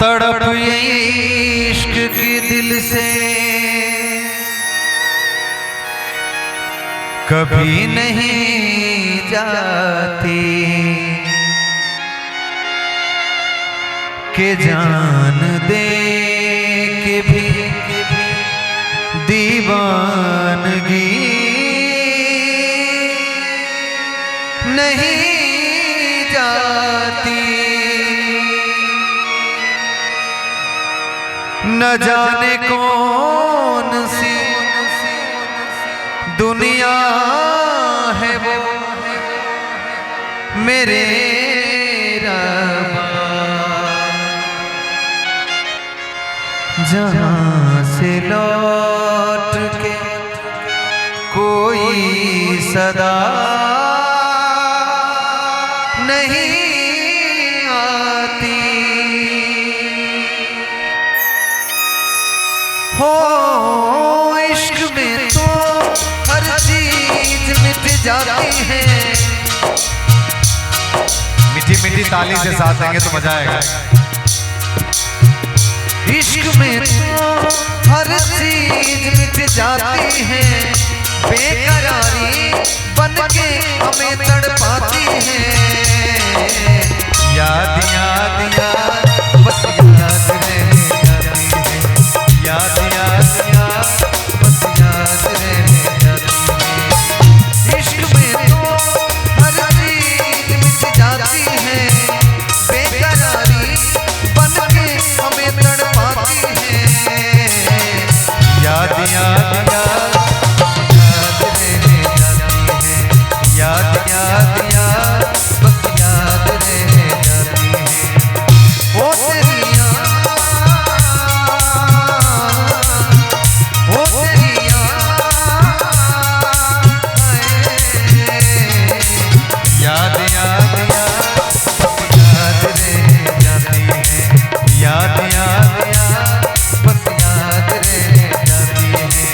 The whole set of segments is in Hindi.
तड़प ये इश्क की दिल से कभी नहीं जाती के जान दे के भी दीवानगी नहीं जाती। न जाने कौन सी दुनिया है वो मेरे रब्बा, जहां से लौट के कोई सदा नहीं आती। हो इश्क में तो हर चीज मिट जाती है। मीठी मीठी ताली से साथ देंगे तो मजा आएगा। इश्क में तो हर चीज मिट जाती है, बेकरारी बन के हमें तड़पाती है। याद याद याद बस याद रह जाती है, याद याद याद बस याद रह जाती है। इश्क में तो हर चीज मिट जाती है, बेकरारी बन के हमें तड़पाती है। याद याद याद याद रह जाती है, याद याद याद बस याद रह जाती है। ओ तेरी याद, ओ तेरी याद, याद याद याद बस याद रह जाती है, याद याद याद बस याद रह जाती है।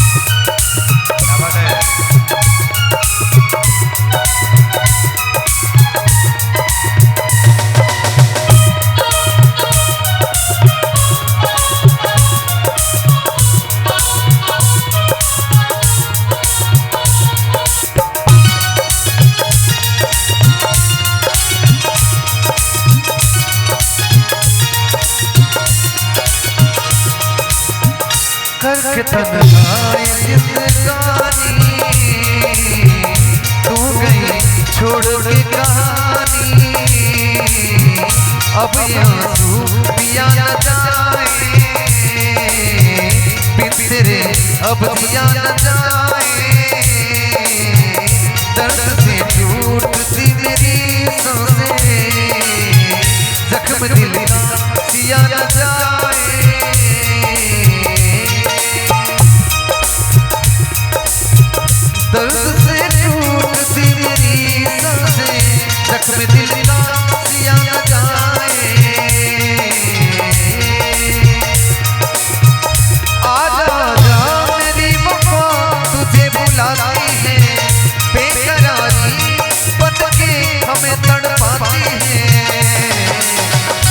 क्या बात है। करके तन्हाई जिंदगानी तू गई छोड़ के कहानी। अब ये आंसू पिया न जाए बिन तेरे, अब दिया न जाए। दर्द से टूटती मेरी सांसें, जख्म दिल का सिया न जाए। दर्द से टूटती मेरी सांसें, जख्म दिल का सिया न जाए। आजा आजा मेरी वफा तुझे बुलाती है, बेकरारी बन के हमें तड़पाती है।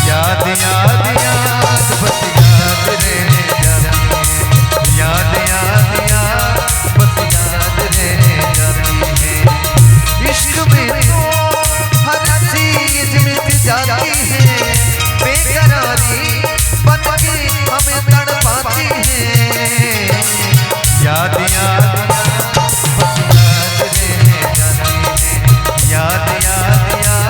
याद याद याद बस याद रह जाती है, याद याद याद बस याद रह जाती है। इश्क में तो हर चीज मिट जाती है, बेकरारी बन के हमें तड़पाती है। याद याद याद बस याद रह जाती है, याद याद याद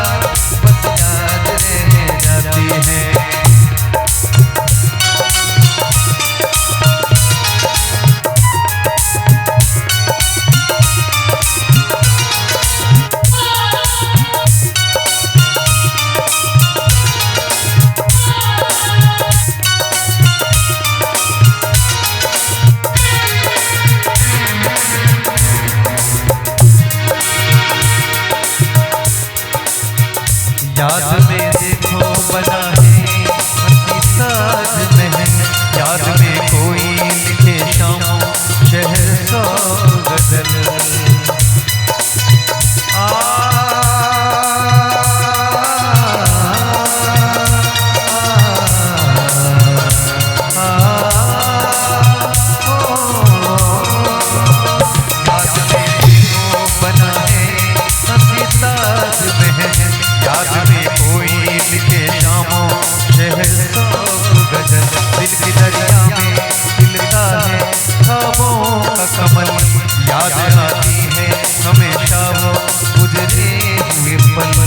याद आती है हमेशा वो गुजरे हुए पल।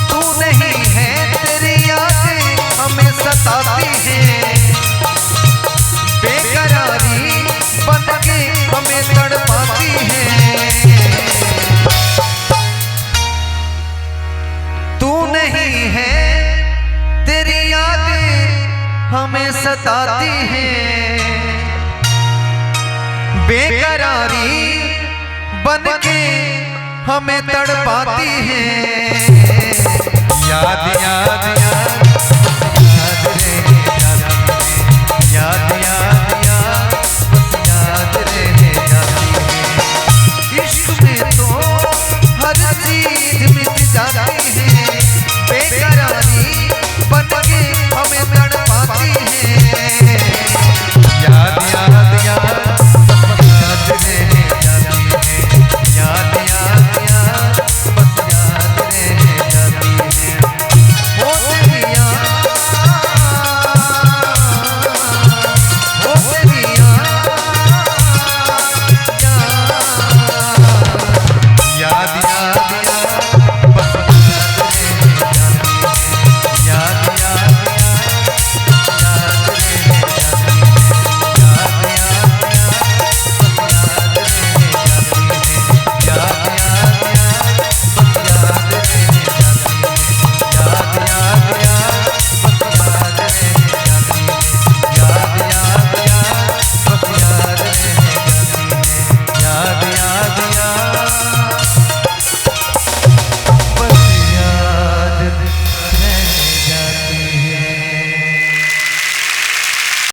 तू नहीं है तेरी यादें हमें सताती हैं, बेकरारी बन के हमें तड़पाती हैं। तू नहीं है तेरी यादें हमें सताती हैं, बेकरारी बन के हमें तड़पाती हैं। याद याद